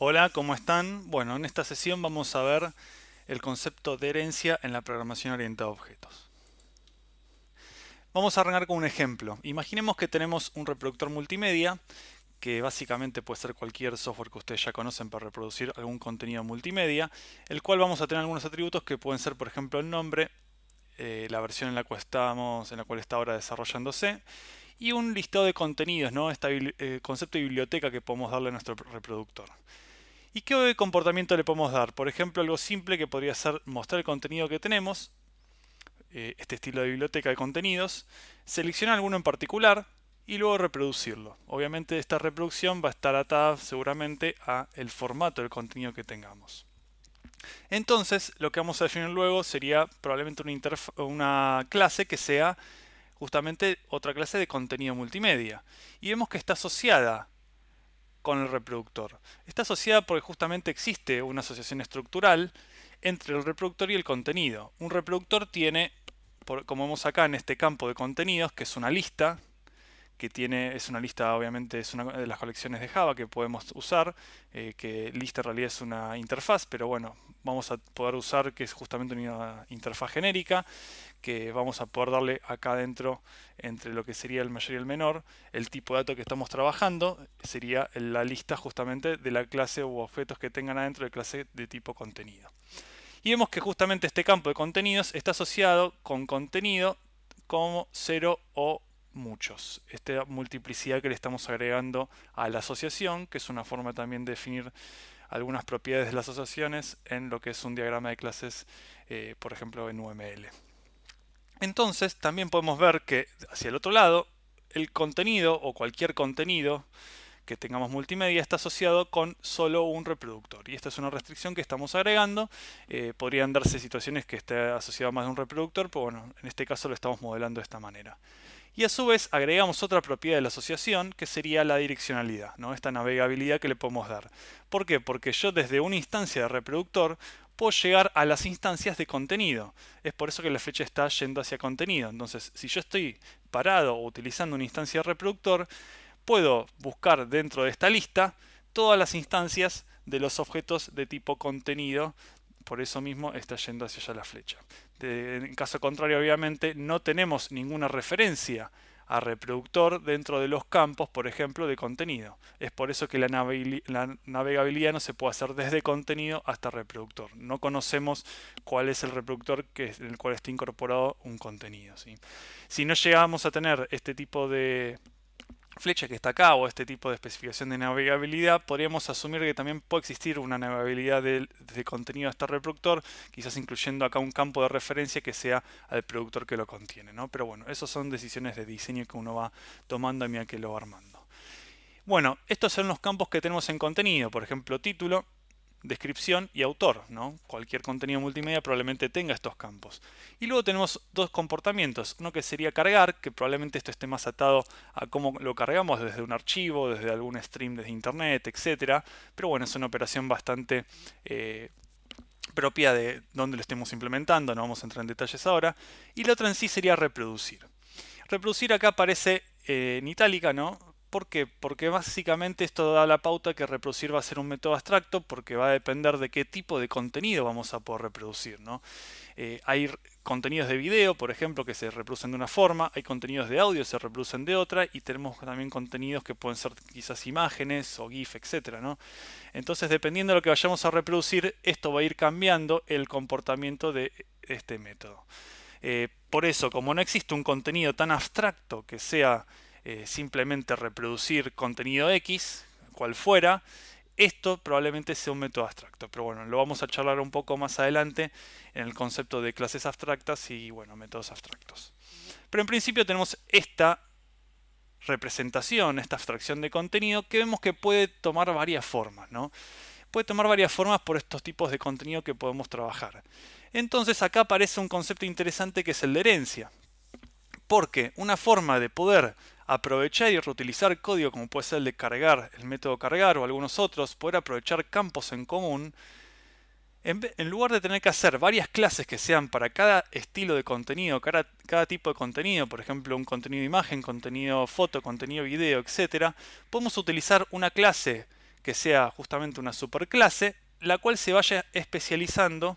Hola, ¿cómo están? Bueno, en esta sesión vamos a ver el concepto de herencia en la programación orientada a objetos. Vamos a arrancar con un ejemplo. Imaginemos que tenemos un reproductor multimedia, que básicamente puede ser cualquier software que ustedes ya conocen para reproducir algún contenido multimedia, el cual vamos a tener algunos atributos que pueden ser, por ejemplo, el nombre, la versión en la cual estamos, en la cual está ahora desarrollándose, y un listado de contenidos, ¿no? Este concepto de biblioteca que podemos darle a nuestro reproductor. ¿Y qué comportamiento le podemos dar? Por ejemplo, algo simple que podría ser mostrar el contenido que tenemos, este estilo de biblioteca de contenidos, seleccionar alguno en particular y luego reproducirlo. Obviamente esta reproducción va a estar atada seguramente a el formato del contenido que tengamos. Entonces, lo que vamos a definir luego sería probablemente una clase que sea justamente otra clase de contenido multimedia. Y vemos que está asociada con el reproductor. Está asociada porque justamente existe una asociación estructural entre el reproductor y el contenido. Un reproductor tiene, como vemos acá en este campo de contenidos, que es una lista, es una lista, obviamente, es una de las colecciones de Java que podemos usar, que lista en realidad es una interfaz, pero bueno, vamos a poder usar que es justamente una interfaz genérica, que vamos a poder darle acá adentro, entre lo que sería el mayor y el menor, el tipo de dato que estamos trabajando, sería la lista justamente de la clase u objetos que tengan adentro de clase de tipo contenido. Y vemos que justamente este campo de contenidos está asociado con contenido como cero o muchos. Esta multiplicidad que le estamos agregando a la asociación, que es una forma también de definir algunas propiedades de las asociaciones en lo que es un diagrama de clases, por ejemplo en UML. Entonces también podemos ver que hacia el otro lado el contenido o cualquier contenido que tengamos multimedia está asociado con solo un reproductor. Y esta es una restricción que estamos agregando. Podrían darse situaciones que esté asociado a más de un reproductor, pero bueno, en este caso lo estamos modelando de esta manera. Y a su vez agregamos otra propiedad de la asociación que sería la direccionalidad, ¿no? Esta navegabilidad que le podemos dar. ¿Por qué? Porque yo desde una instancia de reproductor puedo llegar a las instancias de contenido. Es por eso que la flecha está yendo hacia contenido. Entonces, si yo estoy parado o utilizando una instancia de reproductor, puedo buscar dentro de esta lista todas las instancias de los objetos de tipo contenido. Por eso mismo está yendo hacia allá la flecha. En caso contrario, obviamente, no tenemos ninguna referencia a reproductor dentro de los campos, por ejemplo, de contenido. Es por eso que la navegabilidad no se puede hacer desde contenido hasta reproductor. No conocemos cuál es el reproductor en el cual está incorporado un contenido, ¿sí? Si no llegamos a tener este tipo de flecha que está acá o este tipo de especificación de navegabilidad, podríamos asumir que también puede existir una navegabilidad de contenido hasta reproductor, quizás incluyendo acá un campo de referencia que sea al productor que lo contiene, ¿no? Pero bueno, esas son decisiones de diseño que uno va tomando a medida que lo va armando. Bueno, estos son los campos que tenemos en contenido, por ejemplo, título, descripción y autor, ¿no? Cualquier contenido multimedia probablemente tenga estos campos. Y luego tenemos dos comportamientos, uno que sería cargar, que probablemente esto esté más atado a cómo lo cargamos desde un archivo, desde algún stream desde internet, etcétera. Pero bueno, es una operación bastante propia de donde lo estemos implementando, no vamos a entrar en detalles ahora. Y la otra en sí sería reproducir. Reproducir acá aparece en itálica, ¿no? ¿Por qué? Porque básicamente esto da la pauta que reproducir va a ser un método abstracto porque va a depender de qué tipo de contenido vamos a poder reproducir, ¿no? Hay contenidos de video, por ejemplo, que se reproducen de una forma, hay contenidos de audio que se reproducen de otra y tenemos también contenidos que pueden ser quizás imágenes o GIF, etcétera, ¿no? Entonces, dependiendo de lo que vayamos a reproducir, esto va a ir cambiando el comportamiento de este método. Por eso, como no existe un contenido tan abstracto que sea simplemente reproducir contenido X, cual fuera, esto probablemente sea un método abstracto. Pero bueno, lo vamos a charlar un poco más adelante en el concepto de clases abstractas y bueno, métodos abstractos. Pero en principio tenemos esta representación, esta abstracción de contenido que vemos que puede tomar varias formas, ¿no? Puede tomar varias formas por estos tipos de contenido que podemos trabajar. Entonces acá aparece un concepto interesante que es el de herencia. Porque una forma de poder aprovechar y reutilizar código como puede ser el de cargar, el método cargar o algunos otros, poder aprovechar campos en común, en lugar de tener que hacer varias clases que sean para cada estilo de contenido, cada tipo de contenido, por ejemplo un contenido de imagen, contenido foto, contenido video, etcétera, podemos utilizar una clase que sea justamente una superclase, la cual se vaya especializando,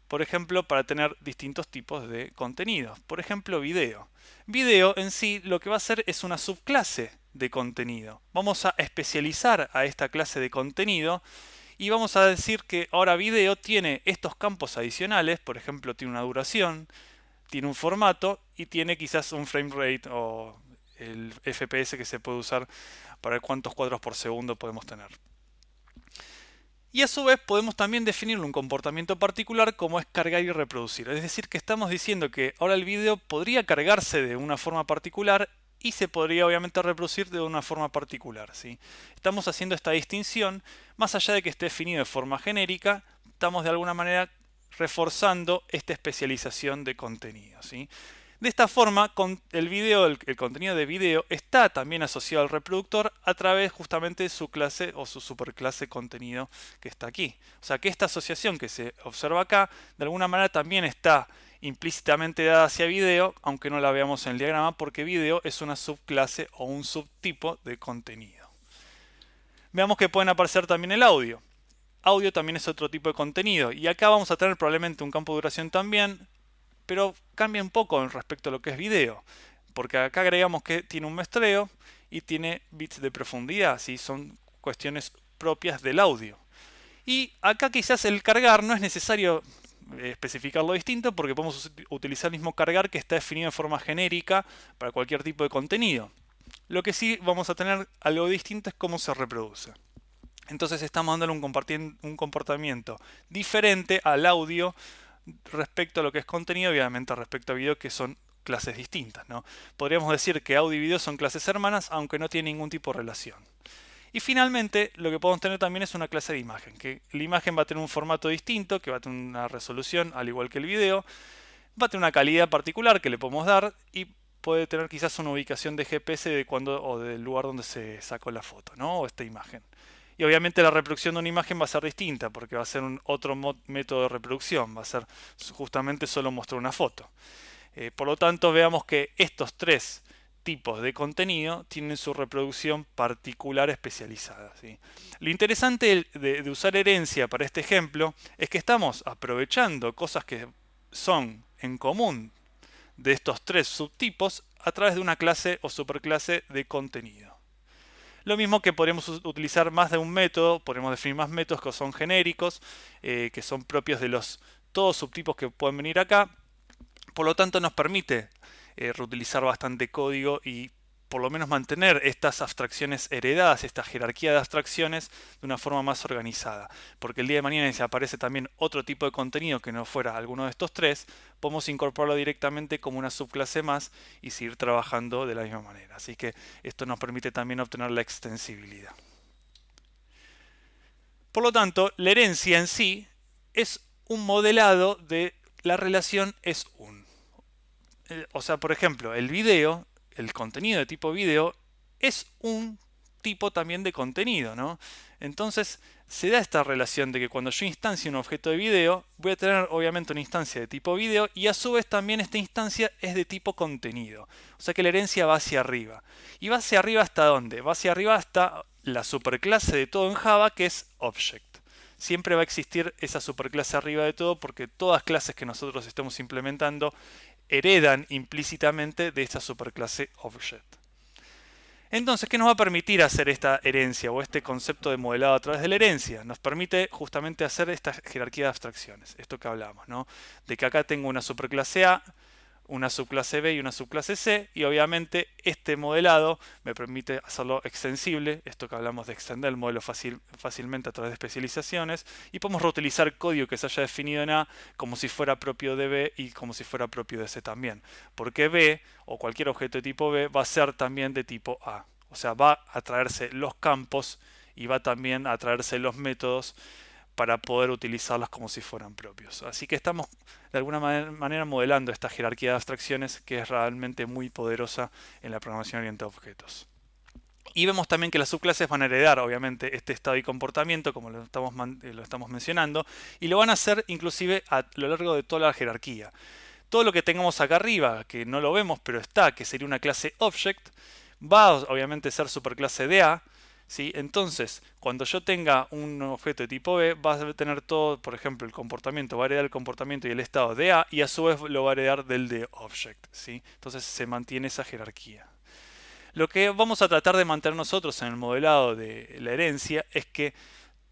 por ejemplo, para tener distintos tipos de contenidos. Por ejemplo, video. Video en sí lo que va a hacer es una subclase de contenido. Vamos a especializar a esta clase de contenido y vamos a decir que ahora video tiene estos campos adicionales, por ejemplo, tiene una duración, tiene un formato y tiene quizás un frame rate o el FPS que se puede usar para ver cuántos cuadros por segundo podemos tener. Y a su vez podemos también definir un comportamiento particular como es cargar y reproducir. Es decir, que estamos diciendo que ahora el video podría cargarse de una forma particular y se podría obviamente reproducir de una forma particular, ¿sí? Estamos haciendo esta distinción, más allá de que esté definido de forma genérica, estamos de alguna manera reforzando esta especialización de contenido, ¿sí? De esta forma, con el video, el contenido de video está también asociado al reproductor a través justamente de su clase o su superclase contenido que está aquí. O sea que esta asociación que se observa acá, de alguna manera también está implícitamente dada hacia video, aunque no la veamos en el diagrama, porque video es una subclase o un subtipo de contenido. Veamos que pueden aparecer también el audio. Audio también es otro tipo de contenido, y acá vamos a tener probablemente un campo de duración también, pero cambia un poco respecto a lo que es video, porque acá agregamos que tiene un muestreo y tiene bits de profundidad, ¿sí? Son cuestiones propias del audio. Y acá quizás el cargar no es necesario especificarlo distinto porque podemos utilizar el mismo cargar que está definido de forma genérica para cualquier tipo de contenido. Lo que sí vamos a tener algo distinto es cómo se reproduce. Entonces estamos dándole un comportamiento diferente al audio respecto a lo que es contenido, obviamente respecto a video, que son clases distintas, ¿no? Podríamos decir que audio y video son clases hermanas, aunque no tienen ningún tipo de relación. Y finalmente, lo que podemos tener también es una clase de imagen, que la imagen va a tener un formato distinto, que va a tener una resolución al igual que el video, va a tener una calidad particular que le podemos dar y puede tener quizás una ubicación de GPS de cuando o del lugar donde se sacó la foto, ¿no? O esta imagen. Y obviamente la reproducción de una imagen va a ser distinta porque va a ser otro método de reproducción, va a ser justamente solo mostrar una foto. Por lo tanto, veamos que estos tres tipos de contenido tienen su reproducción particular especializada, ¿sí? Lo interesante de usar herencia para este ejemplo es que estamos aprovechando cosas que son en común de estos tres subtipos a través de una clase o superclase de contenido. Lo mismo que podríamos utilizar más de un método, podemos definir más métodos que son genéricos, que son propios de los todos subtipos que pueden venir acá. Por lo tanto nos permite reutilizar bastante código y por lo menos mantener estas abstracciones heredadas, esta jerarquía de abstracciones de una forma más organizada. Porque el día de mañana si aparece también otro tipo de contenido que no fuera alguno de estos tres, podemos incorporarlo directamente como una subclase más y seguir trabajando de la misma manera. Así que esto nos permite también obtener la extensibilidad. Por lo tanto, la herencia en sí es un modelado de la relación es un. O sea, por ejemplo, el video, el contenido de tipo video, es un tipo también de contenido, ¿no? Entonces, se da esta relación de que cuando yo instancio un objeto de video, voy a tener obviamente una instancia de tipo video y a su vez también esta instancia es de tipo contenido. O sea que la herencia va hacia arriba. ¿Y va hacia arriba hasta dónde? Va hacia arriba hasta la superclase de todo en Java que es Object. Siempre va a existir esa superclase arriba de todo porque todas clases que nosotros estemos implementando heredan implícitamente de esta superclase Object. Entonces, ¿qué nos va a permitir hacer esta herencia o este concepto de modelado a través de la herencia? Nos permite justamente hacer esta jerarquía de abstracciones, esto que hablamos, ¿no? De que acá tengo una superclase A, una subclase B y una subclase C, y obviamente este modelado me permite hacerlo extensible, esto que hablamos de extender el modelo fácilmente a través de especializaciones, y podemos reutilizar código que se haya definido en A como si fuera propio de B y como si fuera propio de C también, porque B o cualquier objeto de tipo B va a ser también de tipo A, o sea, va a traerse los campos y va también a traerse los métodos para poder utilizarlos como si fueran propios. Así que estamos de alguna manera modelando esta jerarquía de abstracciones que es realmente muy poderosa en la programación orientada a objetos. Y vemos también que las subclases van a heredar obviamente este estado y comportamiento como lo estamos mencionando y lo van a hacer inclusive a lo largo de toda la jerarquía. Todo lo que tengamos acá arriba, que no lo vemos pero está, que sería una clase Object, va a obviamente ser superclase de A, ¿sí? Entonces, cuando yo tenga un objeto de tipo B, va a tener todo, por ejemplo, el comportamiento, va a heredar el comportamiento y el estado de A, y a su vez lo va a heredar del de object, ¿sí? Entonces se mantiene esa jerarquía. Lo que vamos a tratar de mantener nosotros en el modelado de la herencia es que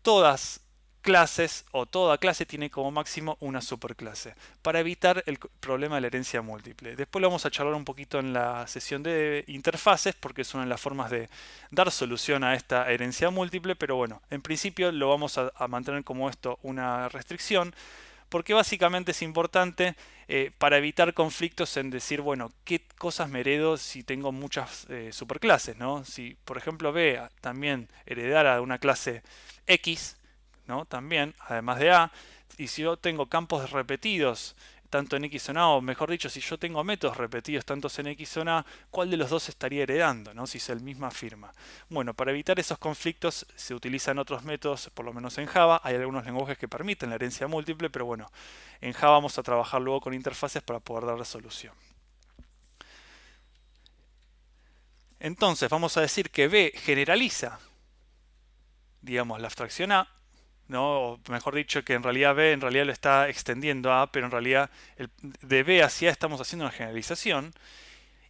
todas clases o toda clase tiene como máximo una superclase para evitar el problema de la herencia múltiple. Después lo vamos a charlar un poquito en la sesión de interfaces porque es una de las formas de dar solución a esta herencia múltiple, pero bueno, en principio lo vamos a mantener como esto una restricción porque básicamente es importante para evitar conflictos en decir, bueno, qué cosas me heredo si tengo muchas superclases, ¿no? Si, por ejemplo, B también heredara una clase X, ¿no? También, además de A, y si yo tengo campos repetidos, tanto en X o en A, o mejor dicho, si yo tengo métodos repetidos tanto en X o en A, ¿cuál de los dos estaría heredando, ¿no? Si es el misma firma? Bueno, para evitar esos conflictos se utilizan otros métodos, por lo menos en Java. Hay algunos lenguajes que permiten la herencia múltiple, pero bueno, en Java vamos a trabajar luego con interfaces para poder dar resolución. Entonces, vamos a decir que B generaliza, digamos, la abstracción A, ¿no? O mejor dicho, que en realidad B en realidad lo está extendiendo a A, pero en realidad de B hacia A estamos haciendo una generalización.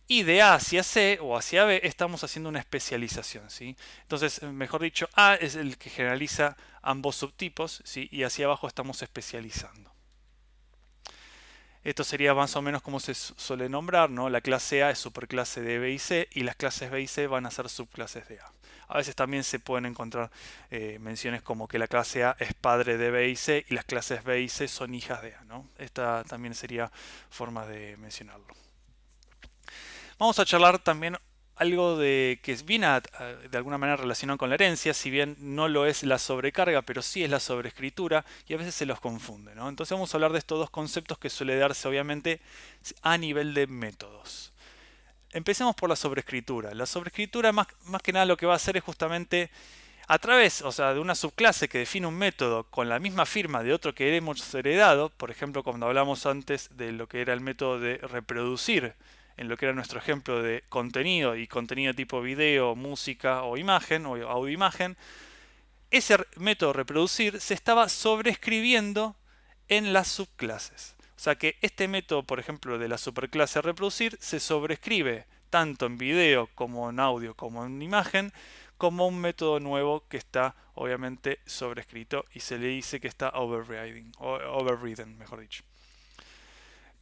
Y de A hacia C o hacia B estamos haciendo una especialización, ¿sí? Entonces, mejor dicho, A es el que generaliza ambos subtipos, ¿sí? Y hacia abajo estamos especializando. Esto sería más o menos como se suele nombrar, ¿no? La clase A es superclase de B y C y las clases B y C van a ser subclases de A. A veces también se pueden encontrar menciones como que la clase A es padre de B y C y las clases B y C son hijas de A, ¿no? Esta también sería forma de mencionarlo. Vamos a charlar también algo de que viene de alguna manera relacionado con la herencia, si bien no lo es la sobrecarga, pero sí es la sobreescritura y a veces se los confunde, ¿no? Entonces vamos a hablar de estos dos conceptos que suele darse obviamente a nivel de métodos. Empecemos por la sobreescritura. La sobreescritura más que nada lo que va a hacer es justamente a través, o sea, de una subclase que define un método con la misma firma de otro que hemos heredado, por ejemplo, cuando hablamos antes de lo que era el método de reproducir, en lo que era nuestro ejemplo de contenido y contenido tipo video, música o imagen o audio-imagen, ese método reproducir se estaba sobreescribiendo en las subclases. O sea que este método, por ejemplo, de la superclase reproducir, se sobrescribe tanto en video como en audio como en imagen, como un método nuevo que está obviamente sobrescrito y se le dice que está overridden, mejor dicho.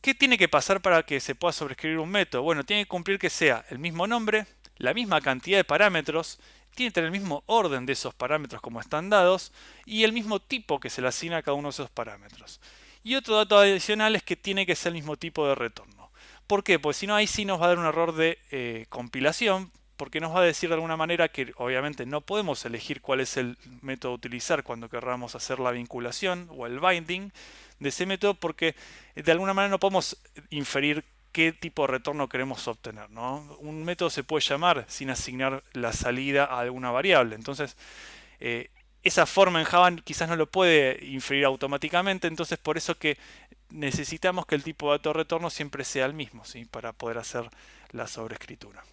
¿Qué tiene que pasar para que se pueda sobreescribir un método? Bueno, tiene que cumplir que sea el mismo nombre, la misma cantidad de parámetros, tiene que tener el mismo orden de esos parámetros como están dados y el mismo tipo que se le asigna a cada uno de esos parámetros. Y otro dato adicional es que tiene que ser el mismo tipo de retorno. ¿Por qué? Pues si no, ahí sí nos va a dar un error de compilación, porque nos va a decir de alguna manera que obviamente no podemos elegir cuál es el método a utilizar cuando querramos hacer la vinculación o el binding de ese método, porque de alguna manera no podemos inferir qué tipo de retorno queremos obtener, ¿no? Un método se puede llamar sin asignar la salida a alguna variable. Entonces, esa forma en Java quizás no lo puede inferir automáticamente, entonces por eso que necesitamos que el tipo de dato de retorno siempre sea el mismo, ¿sí? Para poder hacer la sobreescritura.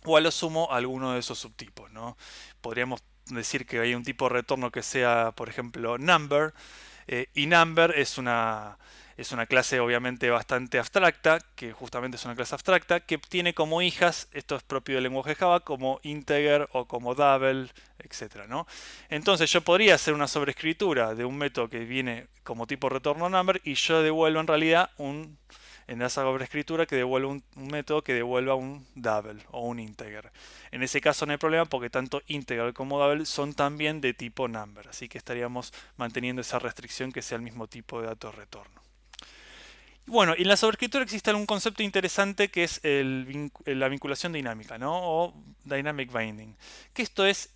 O a lo sumo alguno de esos subtipos, ¿no? Podríamos decir que hay un tipo de retorno que sea, por ejemplo, number, y number es una clase obviamente bastante abstracta, que justamente es una clase abstracta, que tiene como hijas, esto es propio del lenguaje Java, como integer o como double, etc., ¿no? Entonces yo podría hacer una sobreescritura de un método que viene como tipo retorno number y yo devuelvo en realidad en esa sobreescritura que devuelve un método que devuelva un double o un integer. En ese caso no hay problema porque tanto integer como double son también de tipo number, así que estaríamos manteniendo esa restricción que sea el mismo tipo de dato de retorno. Bueno, y en la sobreescritura existe algún concepto interesante que es la vinculación dinámica, ¿no? O dynamic binding. Que esto es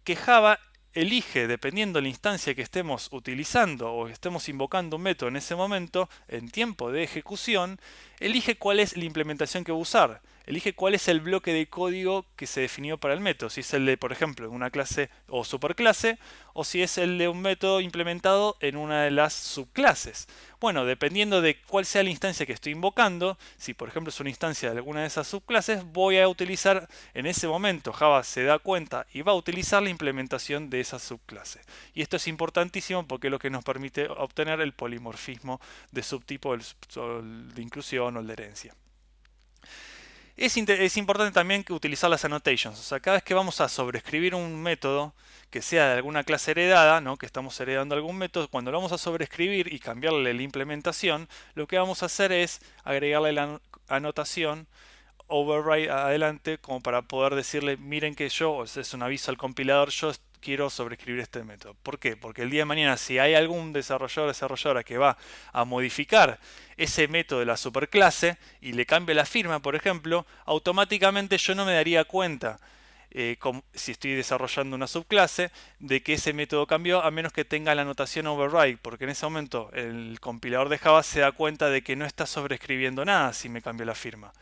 que Java elige, dependiendo de la instancia que estemos utilizando o estemos invocando un método en ese momento, en tiempo de ejecución, elige cuál es la implementación que va a usar. elige cuál es el bloque de código que se definió para el método. Si es el de, por ejemplo, una clase o superclase, o si es el de un método implementado en una de las subclases. Bueno, dependiendo de cuál sea la instancia que estoy invocando, si por ejemplo es una instancia de alguna de esas subclases, voy a utilizar en ese momento, Java se da cuenta y va a utilizar la implementación de esa subclase. Y esto es importantísimo porque es lo que nos permite obtener el polimorfismo de subtipo, el de inclusión o el de herencia. Es importante también que utilizar las annotations, o sea, cada vez que vamos a sobreescribir un método que sea de alguna clase heredada, ¿no? Que estamos heredando algún método, cuando lo vamos a sobreescribir y cambiarle la implementación, lo que vamos a hacer es agregarle la anotación override adelante como para poder decirle, miren que yo, es un aviso al compilador, yo quiero sobreescribir este método. ¿Por qué? Porque el día de mañana si hay algún desarrollador o desarrolladora que va a modificar ese método de la superclase y le cambia la firma, por ejemplo, automáticamente yo no me daría cuenta si estoy desarrollando una subclase, de que ese método cambió, a menos que tenga la anotación override, porque en ese momento el compilador de Java se da cuenta de que no está sobreescribiendo nada si me cambio la firma.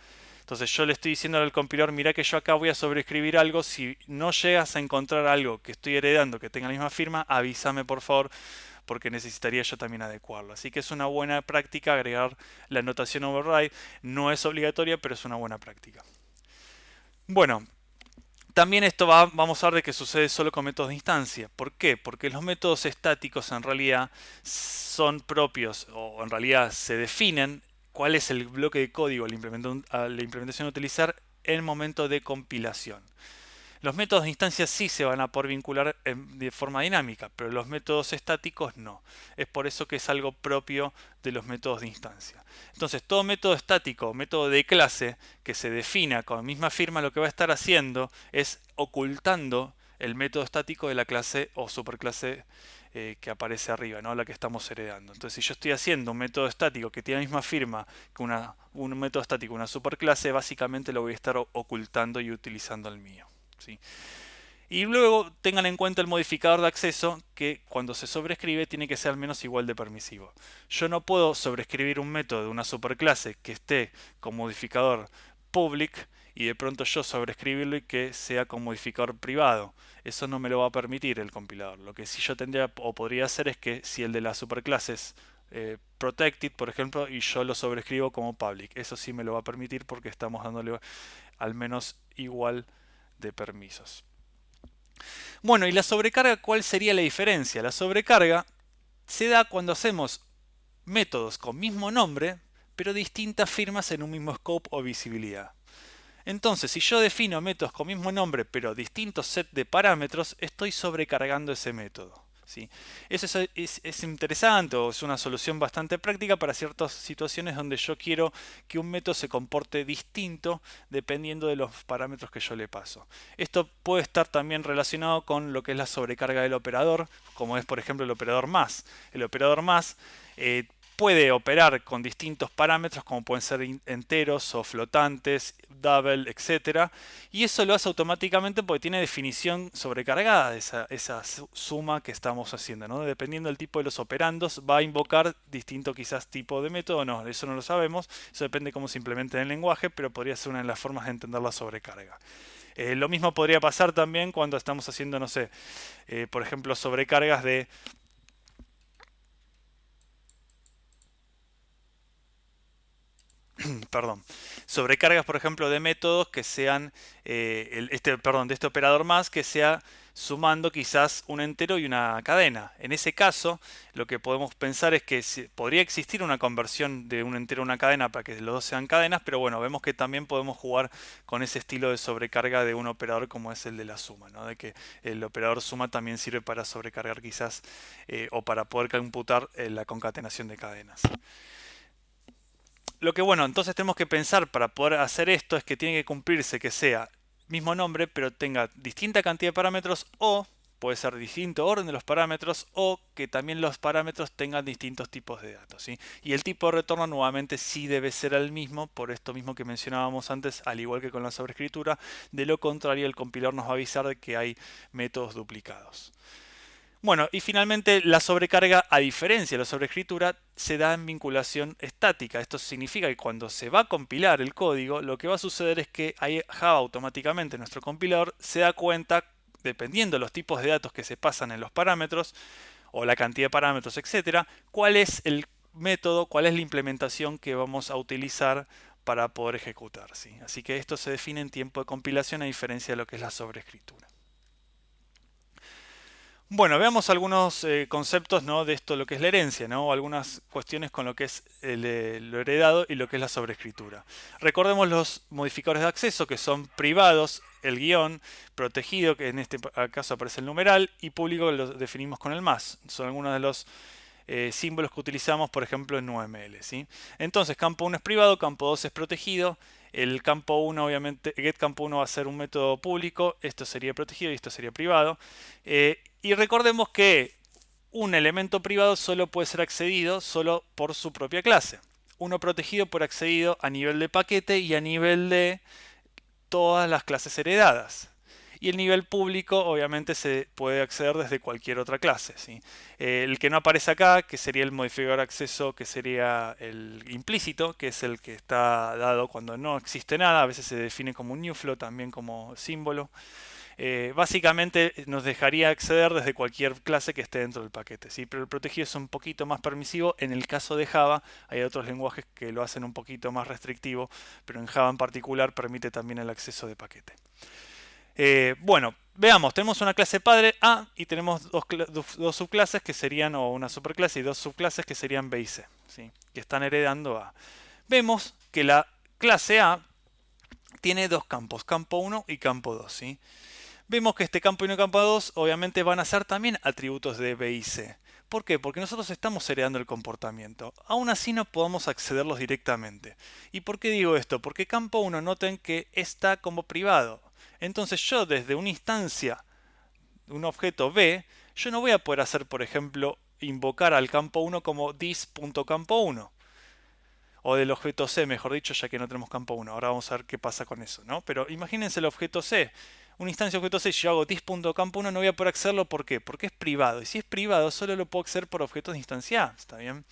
Entonces yo le estoy diciendo al compilador, mira que yo acá voy a sobreescribir algo, si no llegas a encontrar algo que estoy heredando que tenga la misma firma, avísame por favor, porque necesitaría yo también adecuarlo. Así que es una buena práctica agregar la anotación override, no es obligatoria, pero es una buena práctica. Bueno, también esto vamos a ver que sucede solo con métodos de instancia. ¿Por qué? Porque los métodos estáticos en realidad son propios, o en realidad se definen cuál es el bloque de código a la implementación a utilizar en el momento de compilación. Los métodos de instancia sí se van a poder vincular de forma dinámica, pero los métodos estáticos no. Es por eso que es algo propio de los métodos de instancia. Entonces, todo método estático, método de clase que se defina con la misma firma, lo que va a estar haciendo es ocultando el método estático de la clase o superclase que aparece arriba, ¿no? La que estamos heredando. Entonces, si yo estoy haciendo un método estático que tiene la misma firma que un método estático, una superclase, básicamente lo voy a estar ocultando y utilizando el mío. ¿Sí? Y luego tengan en cuenta el modificador de acceso, que cuando se sobrescribe tiene que ser al menos igual de permisivo. Yo no puedo sobrescribir un método de una superclase que esté con modificador public y de pronto yo sobrescribirlo y que sea con modificador privado. Eso no me lo va a permitir el compilador. Lo que sí yo tendría o podría hacer es que si el de la superclase es protected, por ejemplo, y yo lo sobrescribo como public. Eso sí me lo va a permitir porque estamos dándole al menos igual de permisos. Bueno, ¿y la sobrecarga cuál sería la diferencia? La sobrecarga se da cuando hacemos métodos con mismo nombre, pero distintas firmas en un mismo scope o visibilidad. Entonces, si yo defino métodos con mismo nombre, pero distintos set de parámetros, estoy sobrecargando ese método. ¿Sí? Eso es interesante o es una solución bastante práctica para ciertas situaciones donde yo quiero que un método se comporte distinto dependiendo de los parámetros que yo le paso. Esto puede estar también relacionado con lo que es la sobrecarga del operador, como es por ejemplo el operador más. El operador más puede operar con distintos parámetros como pueden ser enteros o flotantes, double, etc. Y eso lo hace automáticamente porque tiene definición sobrecargada de esa suma que estamos haciendo, ¿no? Dependiendo del tipo de los operandos va a invocar distinto quizás tipo de método, no, eso no lo sabemos, eso depende de cómo se implemente en el lenguaje, pero podría ser una de las formas de entender la sobrecarga. Lo mismo podría pasar también cuando estamos haciendo, no sé, por ejemplo, sobrecargas de perdón, sobrecargas, por ejemplo, de métodos que sean, de este operador más, que sea sumando quizás un entero y una cadena. En ese caso, lo que podemos pensar es que podría existir una conversión de un entero a una cadena para que los dos sean cadenas, pero bueno, vemos que también podemos jugar con ese estilo de sobrecarga de un operador como es el de la suma, ¿no? De que el operador suma también sirve para sobrecargar quizás o para poder computar la concatenación de cadenas. Lo que bueno, entonces tenemos que pensar para poder hacer esto es que tiene que cumplirse que sea mismo nombre pero tenga distinta cantidad de parámetros o puede ser distinto orden de los parámetros o que también los parámetros tengan distintos tipos de datos, ¿sí? Y el tipo de retorno nuevamente sí debe ser el mismo por esto mismo que mencionábamos antes, al igual que con la sobreescritura. De lo contrario el compilador nos va a avisar de que hay métodos duplicados. Bueno, y finalmente la sobrecarga, a diferencia de la sobreescritura, se da en vinculación estática. Esto significa que cuando se va a compilar el código, lo que va a suceder es que ahí Java automáticamente, nuestro compilador, se da cuenta, dependiendo de los tipos de datos que se pasan en los parámetros, o la cantidad de parámetros, etcétera, cuál es el método, cuál es la implementación que vamos a utilizar para poder ejecutar, ¿sí? Así que esto se define en tiempo de compilación a diferencia de lo que es la sobreescritura. Bueno, veamos algunos conceptos, ¿no?, de esto, lo que es la herencia, ¿no? Algunas cuestiones con lo que es lo heredado y lo que es la sobreescritura. Recordemos los modificadores de acceso, que son privados, el guión, protegido, que en este caso aparece el numeral, y público, que lo definimos con el más. Son algunos de los símbolos que utilizamos, por ejemplo, en UML, ¿sí? Entonces, campo 1 es privado, campo 2 es protegido. El campo 1, obviamente, getCampo 1 va a ser un método público, esto sería protegido y esto sería privado. Y recordemos que un elemento privado solo puede ser accedido solo por su propia clase. Uno protegido por accedido a nivel de paquete y a nivel de todas las clases heredadas. Y el nivel público obviamente se puede acceder desde cualquier otra clase, ¿sí? El que no aparece acá, que sería el modificador de acceso, que sería el implícito, que es el que está dado cuando no existe nada, a veces se define como un new float, también como símbolo. Básicamente nos dejaría acceder desde cualquier clase que esté dentro del paquete, ¿sí? Pero el protegido es un poquito más permisivo. En el caso de Java hay otros lenguajes que lo hacen un poquito más restrictivo, pero en Java en particular permite también el acceso de paquete. Bueno, veamos, tenemos una clase padre A y tenemos dos subclases que serían, o una superclase y dos subclases que serían B y C, ¿sí?, que están heredando A. Vemos que la clase A tiene dos campos, campo 1 y campo 2, ¿sí? Vemos que este campo 1 y campo 2 obviamente van a ser también atributos de B y C. ¿Por qué? Porque nosotros estamos heredando el comportamiento. Aún así no podemos accederlos directamente. ¿Y por qué digo esto? Porque campo 1, noten que está como privado. Entonces yo desde una instancia, un objeto B, yo no voy a poder hacer, por ejemplo, invocar al campo 1 como this.campo1. O del objeto C, mejor dicho, ya que no tenemos campo 1. Ahora vamos a ver qué pasa con eso, ¿no? Pero imagínense el objeto C. Una instancia de objeto C, si yo hago this.campo1 no voy a poder accederlo. ¿Por qué? Porque es privado. Y si es privado, solo lo puedo acceder por objetos de instancia A. ¿Está bien?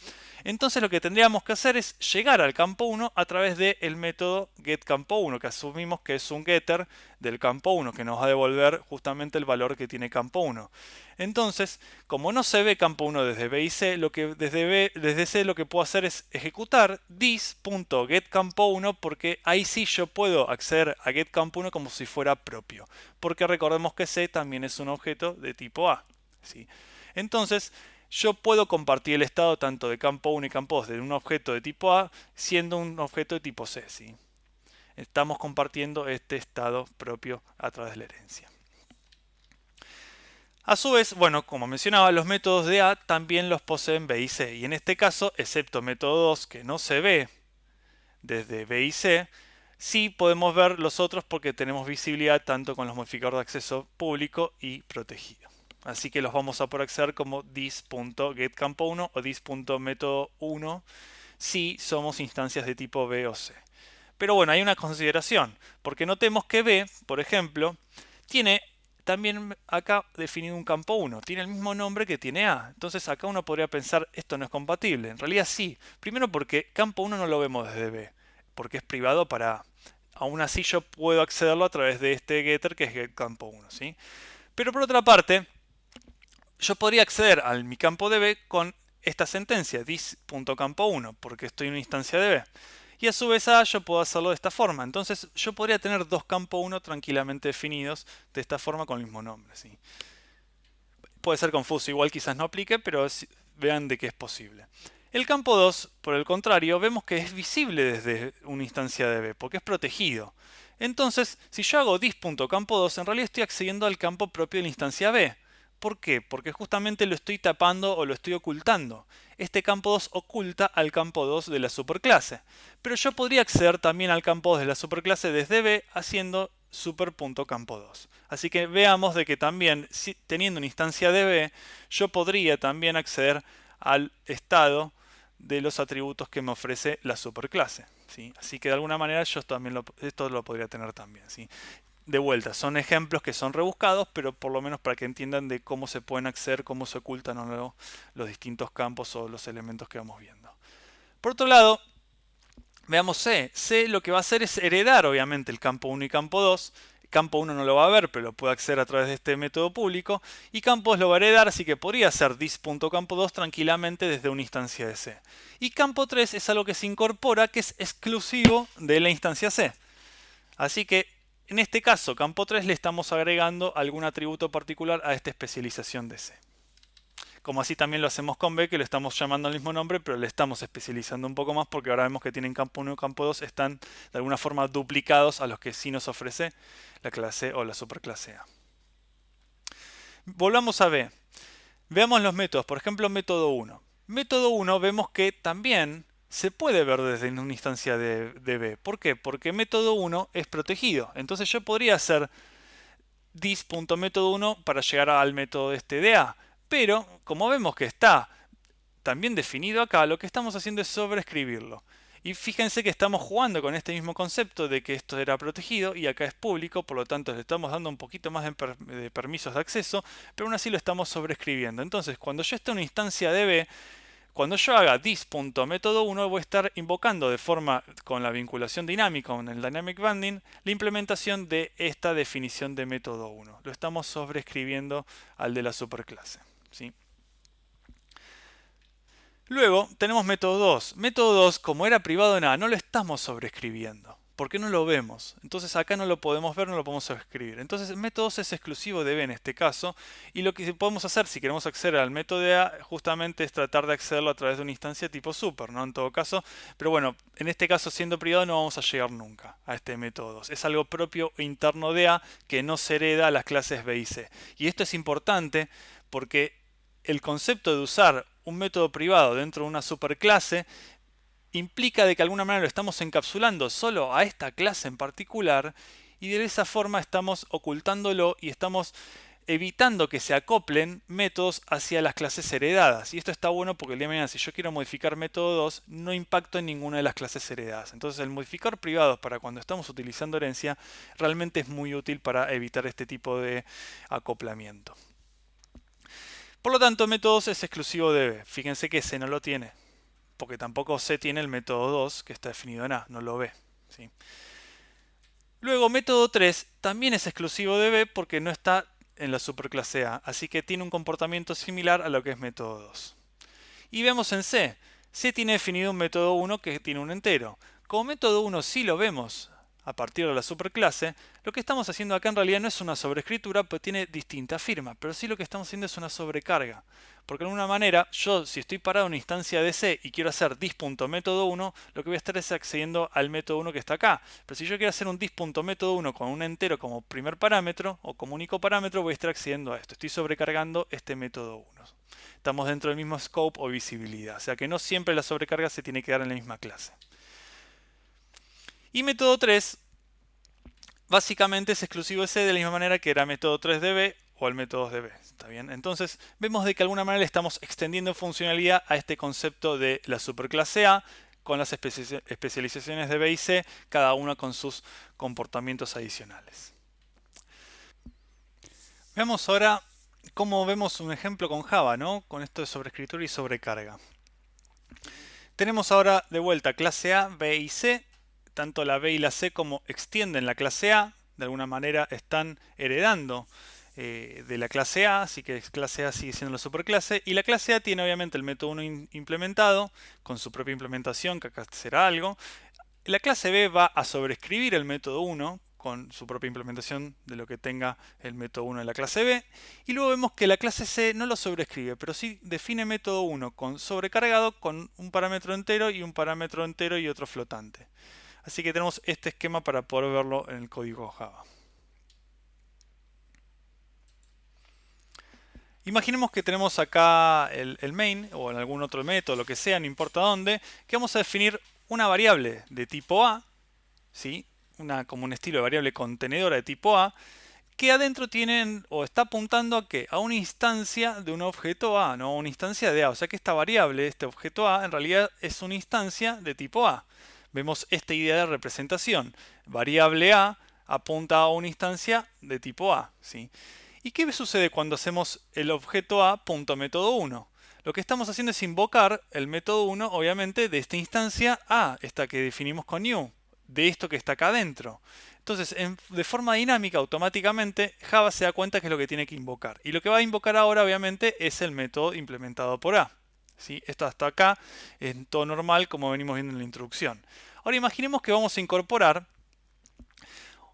Entonces lo que tendríamos que hacer es llegar al campo 1 a través del método getCampo1, que asumimos que es un getter del campo 1, que nos va a devolver justamente el valor que tiene campo 1. Entonces, como no se ve campo 1 desde B y C, desde C lo que puedo hacer es ejecutar this.getCampo1, porque ahí sí yo puedo acceder a getCampo1 como si fuera propio. Porque recordemos que C también es un objeto de tipo A, ¿sí? Entonces, yo puedo compartir el estado tanto de campo 1 y campo 2 de un objeto de tipo A siendo un objeto de tipo C, ¿sí? Estamos compartiendo este estado propio a través de la herencia. A su vez, bueno, como mencionaba, los métodos de A también los poseen B y C. Y en este caso, excepto método 2, que no se ve desde B y C, sí podemos ver los otros porque tenemos visibilidad tanto con los modificadores de acceso público y protegido. Así que los vamos a poder acceder como this.getCampo1 o this.método1 si somos instancias de tipo B o C. Pero bueno, hay una consideración, porque notemos que B, por ejemplo, tiene también acá definido un campo 1, tiene el mismo nombre que tiene A. Entonces acá uno podría pensar, esto no es compatible. En realidad sí. Primero porque campo 1 no lo vemos desde B, porque es privado para A. Aún así yo puedo accederlo a través de este getter que es getCampo1, ¿sí? Pero por otra parte, yo podría acceder a mi campo de B con esta sentencia, this.campo1, porque estoy en una instancia de B. Y a su vez A yo puedo hacerlo de esta forma. Entonces yo podría tener dos campo 1 tranquilamente definidos de esta forma con el mismo nombre, ¿sí? Puede ser confuso, igual quizás no aplique, pero vean de que es posible. El campo 2, por el contrario, vemos que es visible desde una instancia de B, porque es protegido. Entonces, si yo hago this.campo2, en realidad estoy accediendo al campo propio de la instancia B. ¿Por qué? Porque justamente lo estoy tapando o lo estoy ocultando. Este campo 2 oculta al campo 2 de la superclase. Pero yo podría acceder también al campo 2 de la superclase desde B haciendo super.campo2. Así que veamos de que también, teniendo una instancia de B, yo podría también acceder al estado de los atributos que me ofrece la superclase, ¿sí? Así que de alguna manera yo también esto lo podría tener también, ¿sí? de vuelta, son ejemplos que son rebuscados, pero por lo menos para que entiendan de cómo se pueden acceder, cómo se ocultan o no los distintos campos o los elementos que vamos viendo. Por otro lado, veamos C. C lo que va a hacer es heredar, obviamente, el campo 1 y campo 2. Campo 1 no lo va a ver, pero lo puede acceder a través de este método público. Y campo 2 lo va a heredar, así que podría hacer dis.campo2 tranquilamente desde una instancia de C. Y campo 3 es algo que se incorpora, que es exclusivo de la instancia C. Así que, en este caso, campo 3 le estamos agregando algún atributo particular a esta especialización de C. Como así también lo hacemos con B, que lo estamos llamando al mismo nombre, pero le estamos especializando un poco más porque ahora vemos que tienen campo 1 y campo 2, están de alguna forma duplicados a los que sí nos ofrece la clase o la superclase A. Volvamos a B. Veamos los métodos, por ejemplo, método 1. Método 1 vemos que también se puede ver desde una instancia de B. ¿Por qué? Porque método 1 es protegido. Entonces yo podría hacer dis.método1 para llegar al método este de A. Pero, como vemos que está también definido acá, lo que estamos haciendo es sobreescribirlo. Y fíjense que estamos jugando con este mismo concepto de que esto era protegido y acá es público, por lo tanto le estamos dando un poquito más de permisos de acceso, pero aún así lo estamos sobreescribiendo. Entonces, cuando yo esté en una instancia de B, cuando yo haga dis.método1 voy a estar invocando de forma con la vinculación dinámica, con el dynamic banding, la implementación de esta definición de método 1. Lo estamos sobreescribiendo al de la superclase, ¿sí? Luego tenemos método 2. Método 2, como era privado en A, no lo estamos sobreescribiendo. Porque no lo vemos. Entonces acá no lo podemos ver, no lo podemos sobreescribir. Entonces el método 2 es exclusivo de B en este caso. Y lo que podemos hacer si queremos acceder al método de A justamente es tratar de accederlo a través de una instancia tipo super, ¿no? En todo caso. Pero bueno, en este caso siendo privado no vamos a llegar nunca a este método 2. Es algo propio e interno de A que no se hereda a las clases B y C. Y esto es importante porque el concepto de usar un método privado dentro de una superclase implica de que de alguna manera lo estamos encapsulando solo a esta clase en particular y de esa forma estamos ocultándolo y estamos evitando que se acoplen métodos hacia las clases heredadas. Y esto está bueno porque el día de mañana si yo quiero modificar método 2 no impacto en ninguna de las clases heredadas. Entonces el modificador privado para cuando estamos utilizando herencia realmente es muy útil para evitar este tipo de acoplamiento. Por lo tanto, método 2 es exclusivo de B. Fíjense que C no lo tiene, porque tampoco C tiene el método 2 que está definido en A, no lo ve, ¿sí? Luego, método 3 también es exclusivo de B porque no está en la superclase A, así que tiene un comportamiento similar a lo que es método 2. Y vemos en C. C tiene definido un método 1 que tiene un entero. Como método 1 sí lo vemos a partir de la superclase, lo que estamos haciendo acá en realidad no es una sobreescritura, pero tiene distinta firma, pero sí lo que estamos haciendo es una sobrecarga. Porque de alguna manera, yo si estoy parado en una instancia de C y quiero hacer dis.método1, lo que voy a estar es accediendo al método 1 que está acá. Pero si yo quiero hacer un dis.método1 con un entero como primer parámetro o como único parámetro, voy a estar accediendo a esto. Estoy sobrecargando este método 1. Estamos dentro del mismo scope o visibilidad, o sea que no siempre la sobrecarga se tiene que dar en la misma clase. Y método 3 básicamente es exclusivo de C de la misma manera que era método 3 de B o el método 2 de B. ¿Está bien? Entonces vemos de que de alguna manera le estamos extendiendo funcionalidad a este concepto de la superclase A con las especializaciones de B y C, cada una con sus comportamientos adicionales. Veamos ahora cómo vemos un ejemplo con Java, ¿no? Con esto de sobreescritura y sobrecarga. Tenemos ahora de vuelta clase A, B y C. Tanto la B y la C como extienden la clase A, de alguna manera están heredando de la clase A, así que clase A sigue siendo la superclase, y la clase A tiene obviamente el método 1 implementado, con su propia implementación, que acá será algo. La clase B va a sobreescribir el método 1 con su propia implementación de lo que tenga el método 1 de la clase B. Y luego vemos que la clase C no lo sobreescribe, pero sí define método 1 con sobrecargado con un parámetro entero y otro flotante. Así que tenemos este esquema para poder verlo en el código Java. Imaginemos que tenemos acá el main o en algún otro método, lo que sea, no importa dónde, que vamos a definir una variable de tipo A, ¿sí? Como un estilo de variable contenedora de tipo A, que adentro tienen o está apuntando a ¿qué? A una instancia de un objeto A, no una instancia de A. O sea que esta variable, este objeto A, en realidad es una instancia de tipo A. Vemos esta idea de representación. Variable A apunta a una instancia de tipo A, ¿sí? ¿Y qué sucede cuando hacemos el objeto A.método1? Lo que estamos haciendo es invocar el método 1, obviamente, de esta instancia A, esta que definimos con new, de esto que está acá adentro. Entonces, de forma dinámica, automáticamente, Java se da cuenta que es lo que tiene que invocar. Y lo que va a invocar ahora, obviamente, es el método implementado por A. ¿Sí? Esto hasta acá es todo normal, como venimos viendo en la introducción. Ahora imaginemos que vamos a incorporar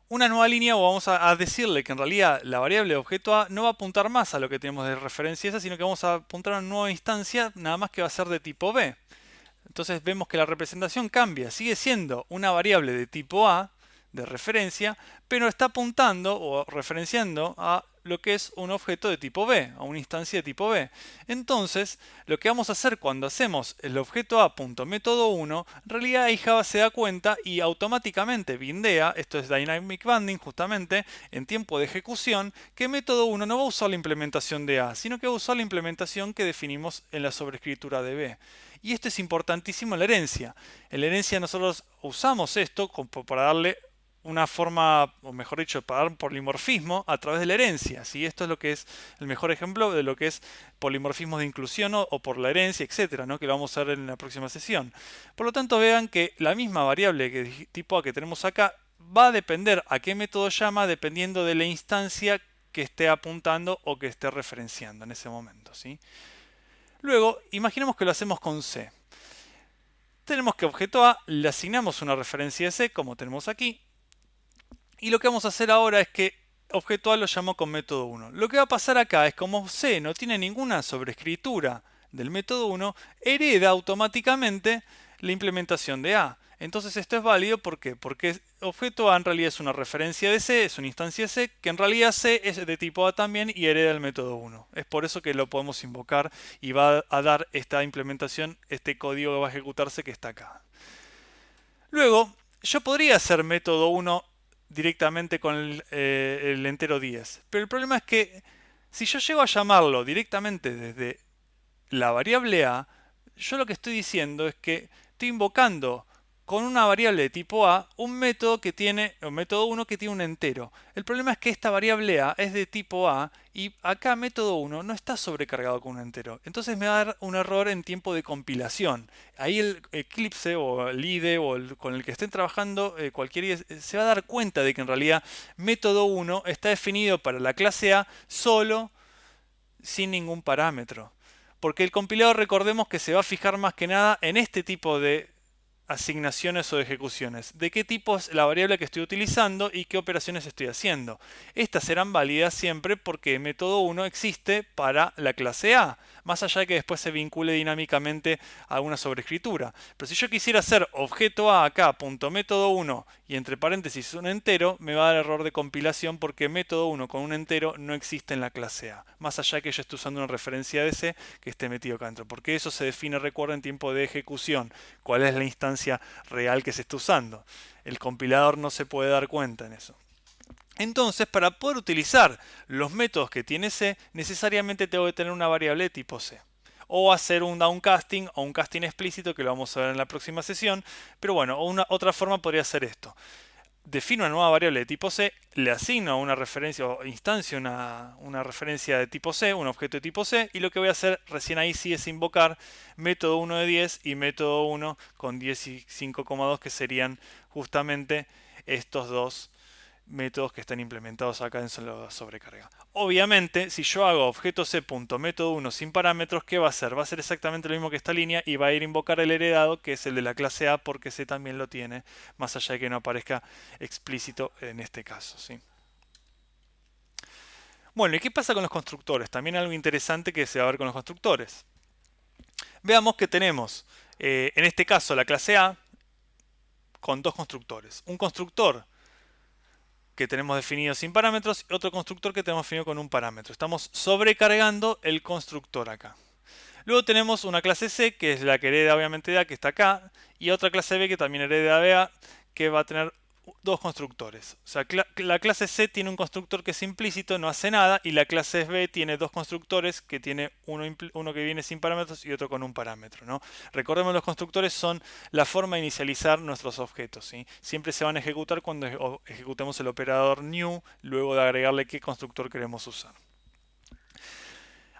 una nueva línea o vamos a decirle que en realidad la variable objeto A no va a apuntar más a lo que tenemos de referencia esa, sino que vamos a apuntar a una nueva instancia, nada más que va a ser de tipo B. Entonces vemos que la representación cambia, sigue siendo una variable de tipo A, de referencia, pero está apuntando o referenciando a lo que es un objeto de tipo B, a una instancia de tipo B. Entonces, lo que vamos a hacer cuando hacemos el objeto A.método1, en realidad ahí Java se da cuenta y automáticamente bindea, esto es Dynamic Banding justamente, en tiempo de ejecución, que método 1 no va a usar la implementación de A, sino que va a usar la implementación que definimos en la sobrescritura de B. Y esto es importantísimo en la herencia. En la herencia nosotros usamos esto para darle una forma, o mejor dicho, para dar polimorfismo a través de la herencia. ¿Sí? Esto es lo que es el mejor ejemplo de lo que es polimorfismo de inclusión o por la herencia, etcétera, ¿no? Que lo vamos a ver en la próxima sesión. Por lo tanto, vean que la misma variable que tipo A que tenemos acá va a depender a qué método llama dependiendo de la instancia que esté apuntando o que esté referenciando en ese momento. ¿Sí? Luego, imaginemos que lo hacemos con C. Tenemos que objeto A, le asignamos una referencia de C, como tenemos aquí. Y lo que vamos a hacer ahora es que objeto A lo llamo con método 1. Lo que va a pasar acá es como C no tiene ninguna sobrescritura del método 1, hereda automáticamente la implementación de A. Entonces esto es válido, ¿por qué? Porque objeto A en realidad es una referencia de C, es una instancia de C, que en realidad C es de tipo A también y hereda el método 1. Es por eso que lo podemos invocar y va a dar esta implementación, este código que va a ejecutarse que está acá. Luego, yo podría hacer método 1 directamente con el entero 10, pero el problema es que si yo llego a llamarlo directamente desde la variable A, yo lo que estoy diciendo es que estoy invocando con una variable de tipo A un método que tiene, un método 1 que tiene un entero. El problema es que esta variable A es de tipo A y acá método 1 no está sobrecargado con un entero. Entonces me va a dar un error en tiempo de compilación. Ahí el Eclipse o el IDE o con el que estén trabajando cualquier IDE se va a dar cuenta de que en realidad método 1 está definido para la clase A solo sin ningún parámetro. Porque el compilador, recordemos que se va a fijar más que nada en este tipo de asignaciones o de ejecuciones. De qué tipo es la variable que estoy utilizando y qué operaciones estoy haciendo. Estas serán válidas siempre porque método 1 existe para la clase A, más allá de que después se vincule dinámicamente a una sobrescritura. Pero si yo quisiera hacer objeto A acá, punto método 1 y entre paréntesis un entero, me va a dar error de compilación porque método 1 con un entero no existe en la clase A. Más allá de que yo esté usando una referencia de C que esté metido acá dentro. Porque eso se define, recuerda, en tiempo de ejecución. ¿Cuál es la instancia real que se está usando? El compilador no se puede dar cuenta en eso. Entonces, para poder utilizar los métodos que tiene C, necesariamente tengo que tener una variable de tipo C. O hacer un downcasting o un casting explícito, que lo vamos a ver en la próxima sesión. Pero bueno, otra forma podría ser esto. Defino una nueva variable de tipo C, le asigno una referencia o instancia una referencia de tipo C, un objeto de tipo C, y lo que voy a hacer recién ahí sí es invocar método 1 de 10 y método 1 con 10 y 5,2, que serían justamente estos dos métodos que están implementados acá en la sobrecarga. Obviamente, si yo hago objeto C.método 1 sin parámetros, ¿qué va a hacer? Va a ser exactamente lo mismo que esta línea y va a ir a invocar el heredado, que es el de la clase A, porque C también lo tiene, más allá de que no aparezca explícito en este caso, ¿sí? Bueno, ¿y qué pasa con los constructores? También algo interesante que se va a ver con los constructores. Veamos que tenemos, en este caso, la clase A con dos constructores. Un constructor que tenemos definido sin parámetros y otro constructor que tenemos definido con un parámetro. Estamos sobrecargando el constructor acá. Luego tenemos una clase C, que es la que hereda obviamente de A, que está acá, y otra clase B que también hereda de A, que va a tener dos constructores. O sea, la clase C tiene un constructor que es implícito, no hace nada, y la clase B tiene dos constructores que tiene uno que viene sin parámetros y otro con un parámetro, ¿no? Recordemos, los constructores son la forma de inicializar nuestros objetos, ¿sí? Siempre se van a ejecutar cuando ejecutemos el operador new, luego de agregarle qué constructor queremos usar.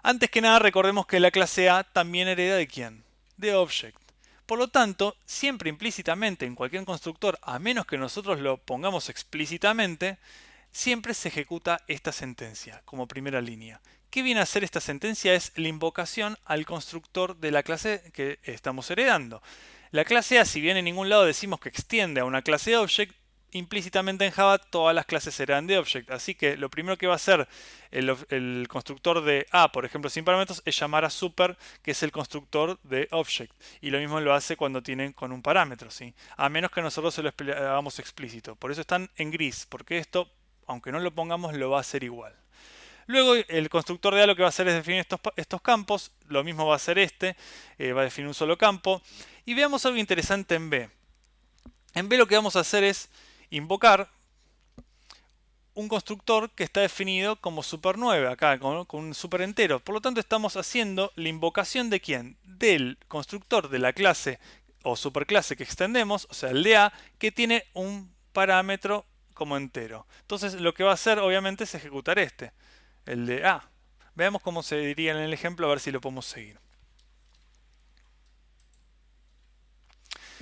Antes que nada, recordemos que la clase A también hereda ¿de quién? De object. Por lo tanto, siempre implícitamente en cualquier constructor, a menos que nosotros lo pongamos explícitamente, siempre se ejecuta esta sentencia como primera línea. ¿Qué viene a hacer esta sentencia? Es la invocación al constructor de la clase que estamos heredando. La clase A, si bien en ningún lado decimos que extiende a una clase object, implícitamente en Java todas las clases serán de object. Así que lo primero que va a hacer el constructor de A, por ejemplo, sin parámetros, es llamar a super, que es el constructor de object. Y lo mismo lo hace cuando tienen con un parámetro, ¿sí? A menos que nosotros se lo hagamos explícito. Por eso están en gris, porque esto, aunque no lo pongamos, lo va a hacer igual. Luego el constructor de A lo que va a hacer es definir estos campos. Lo mismo va a hacer va a definir un solo campo. Y veamos algo interesante en B. En B lo que vamos a hacer es invocar un constructor que está definido como super9, acá con un super entero. Por lo tanto, estamos haciendo la invocación de ¿quién? Del constructor de la clase o superclase que extendemos, o sea, el de A, que tiene un parámetro como entero. Entonces, lo que va a hacer, obviamente, es ejecutar el de A. Veamos cómo se diría en el ejemplo, a ver si lo podemos seguir.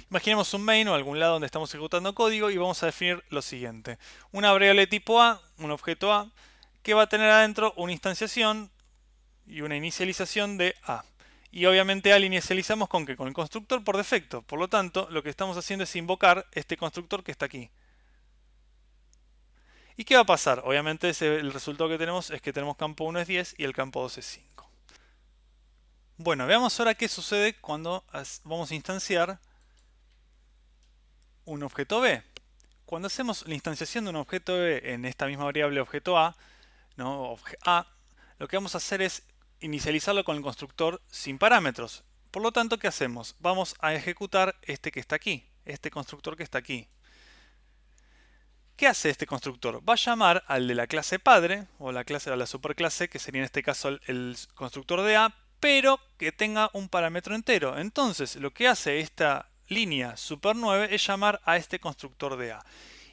Imaginemos un main o algún lado donde estamos ejecutando código y vamos a definir lo siguiente. Una variable tipo A, un objeto A, que va a tener adentro una instanciación y una inicialización de A. Y obviamente A lo inicializamos ¿con qué? Con el constructor por defecto. Por lo tanto, lo que estamos haciendo es invocar este constructor que está aquí. ¿Y qué va a pasar? Obviamente el resultado que tenemos es que tenemos campo 1 es 10 y el campo 2 es 5. Bueno, veamos ahora qué sucede cuando vamos a instanciar un objeto B. Cuando hacemos la instanciación de un objeto B en esta misma variable objeto A, ¿no? A, lo que vamos a hacer es inicializarlo con el constructor sin parámetros. Por lo tanto, ¿qué hacemos? Vamos a ejecutar este que está aquí, este constructor que está aquí. ¿Qué hace este constructor? Va a llamar al de la clase padre, o la superclase, que sería en este caso el constructor de A, pero que tenga un parámetro entero. Entonces, lo que hace esta línea super9 es llamar a este constructor de A.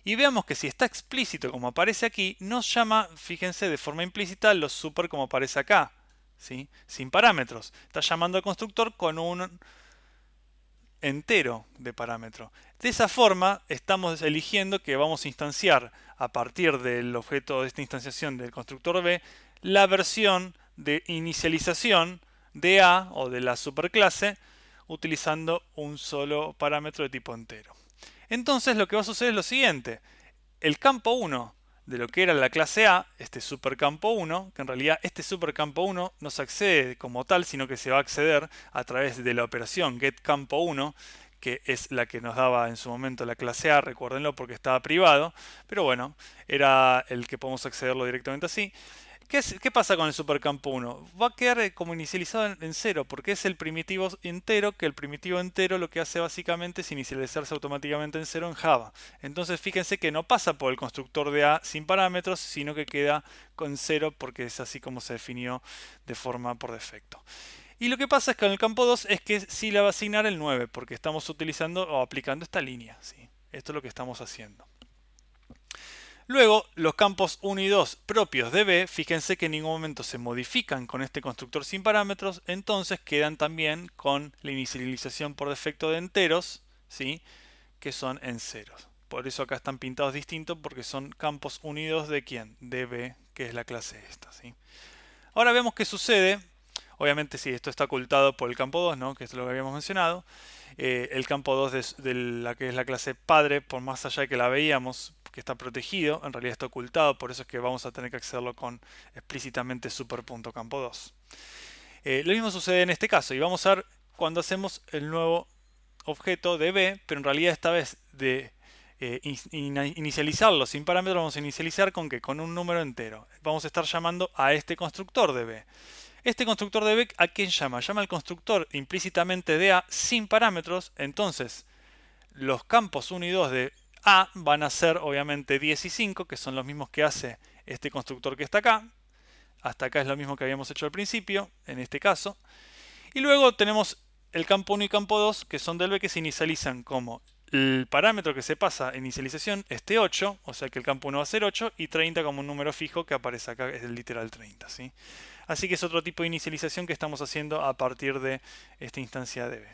Y veamos que si está explícito como aparece aquí, nos llama, fíjense, de forma implícita los super como aparece acá, ¿sí? Sin parámetros. Está llamando al constructor con un entero de parámetro. De esa forma estamos eligiendo que vamos a instanciar a partir del objeto de esta instanciación del constructor B la versión de inicialización de A o de la superclase utilizando un solo parámetro de tipo entero. Entonces lo que va a suceder es lo siguiente. El campo 1 de lo que era la clase A, este supercampo 1, que en realidad este supercampo 1 no se accede como tal, sino que se va a acceder a través de la operación getCampo1, que es la que nos daba en su momento la clase A, recuérdenlo porque estaba privado, pero bueno, era el que podemos accederlo directamente así. ¿Qué pasa con el supercampo 1? Va a quedar como inicializado en 0 porque es el primitivo entero, que el primitivo entero lo que hace básicamente es inicializarse automáticamente en 0 en Java. Entonces fíjense que no pasa por el constructor de A sin parámetros, sino que queda con 0 porque es así como se definió de forma por defecto. Y lo que pasa es que con el campo 2 es que sí le va a asignar el 9 porque estamos utilizando o aplicando esta línea, ¿sí? Esto es lo que estamos haciendo. Luego, los campos 1 y 2 propios de B, fíjense que en ningún momento se modifican con este constructor sin parámetros, entonces quedan también con la inicialización por defecto de enteros, ¿sí? Que son en ceros. Por eso acá están pintados distintos porque son campos 1 y 2 de ¿quién? De B, que es la clase esta, ¿sí? Ahora vemos qué sucede. Obviamente sí, esto está ocultado por el campo 2, ¿no? Que es lo que habíamos mencionado. El campo 2 de la que es la clase padre, por más allá de que la veíamos, que está protegido, en realidad está ocultado, por eso es que vamos a tener que accederlo con explícitamente super.campo2. Lo mismo sucede en este caso, y vamos a ver cuando hacemos el nuevo objeto de B, pero en realidad esta vez de inicializarlo sin parámetros, vamos a inicializar con ¿qué? Con un número entero. Vamos a estar llamando a este constructor de B. Este constructor de B, ¿a quién llama? Llama al constructor implícitamente de A sin parámetros. Entonces, los campos 1 y 2 de A van a ser obviamente 10 y 5, que son los mismos que hace este constructor que está acá. Hasta acá es lo mismo que habíamos hecho al principio, en este caso. Y luego tenemos el campo 1 y campo 2, que son del B, que se inicializan como el parámetro que se pasa en inicialización, este 8, o sea que el campo 1 va a ser 8, y 30 como un número fijo que aparece acá, es el literal 30. ¿Sí? Así que es otro tipo de inicialización que estamos haciendo a partir de esta instancia de B.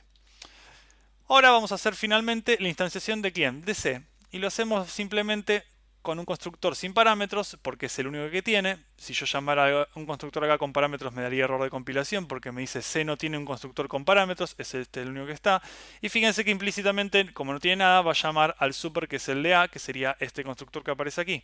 Ahora vamos a hacer finalmente la instanciación de quién, de C. Y lo hacemos simplemente con un constructor sin parámetros, porque es el único que tiene. Si yo llamara a un constructor acá con parámetros me daría error de compilación, porque me dice C no tiene un constructor con parámetros, es este el único que está. Y fíjense que implícitamente, como no tiene nada, va a llamar al super, que es el de A, que sería este constructor que aparece aquí.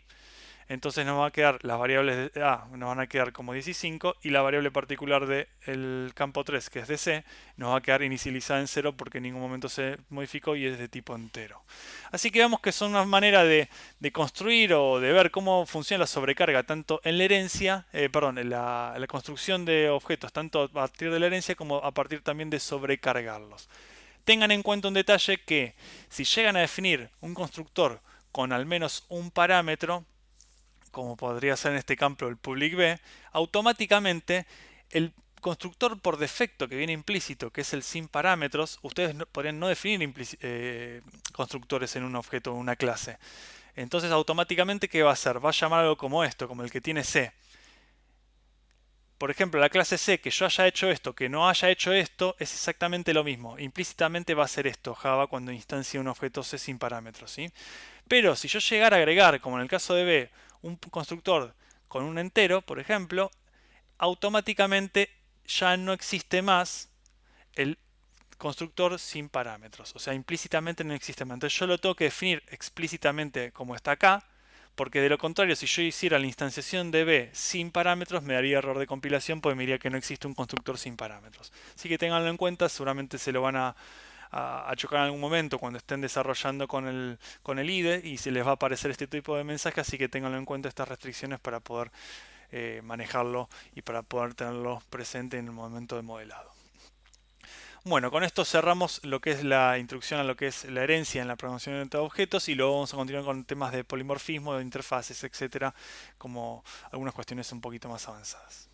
Entonces nos va a quedar las variables de A, nos van a quedar como 10 y 5, y la variable particular del campo 3, que es de C, nos va a quedar inicializada en 0 porque en ningún momento se modificó y es de tipo entero. Así que vemos que son una manera de construir o de ver cómo funciona la sobrecarga, tanto en la herencia, en la construcción de objetos, tanto a partir de la herencia como a partir también de sobrecargarlos. Tengan en cuenta un detalle que si llegan a definir un constructor con al menos un parámetro, como podría ser en este campo el public B, automáticamente el constructor por defecto que viene implícito, que es el sin parámetros, ustedes podrían no definir constructores en un objeto o una clase. Entonces automáticamente, ¿qué va a hacer? Va a llamar algo como esto, como el que tiene C. Por ejemplo, la clase C, que yo haya hecho esto, que no haya hecho esto, es exactamente lo mismo. Implícitamente va a ser esto Java cuando instancia un objeto C sin parámetros. ¿Sí? Pero si yo llegara a agregar, como en el caso de B, un constructor con un entero, por ejemplo, automáticamente ya no existe más el constructor sin parámetros. O sea, implícitamente no existe más. Entonces yo lo tengo que definir explícitamente como está acá, porque de lo contrario, si yo hiciera la instanciación de B sin parámetros, me daría error de compilación, porque me diría que no existe un constructor sin parámetros. Así que ténganlo en cuenta, seguramente se lo van a chocar en algún momento cuando estén desarrollando con el IDE y se les va a aparecer este tipo de mensaje, así que ténganlo en cuenta estas restricciones para poder manejarlo y para poder tenerlo presente en el momento de modelado. Bueno, con esto cerramos lo que es la introducción a lo que es la herencia en la programación de objetos y luego vamos a continuar con temas de polimorfismo, de interfaces, etcétera, como algunas cuestiones un poquito más avanzadas.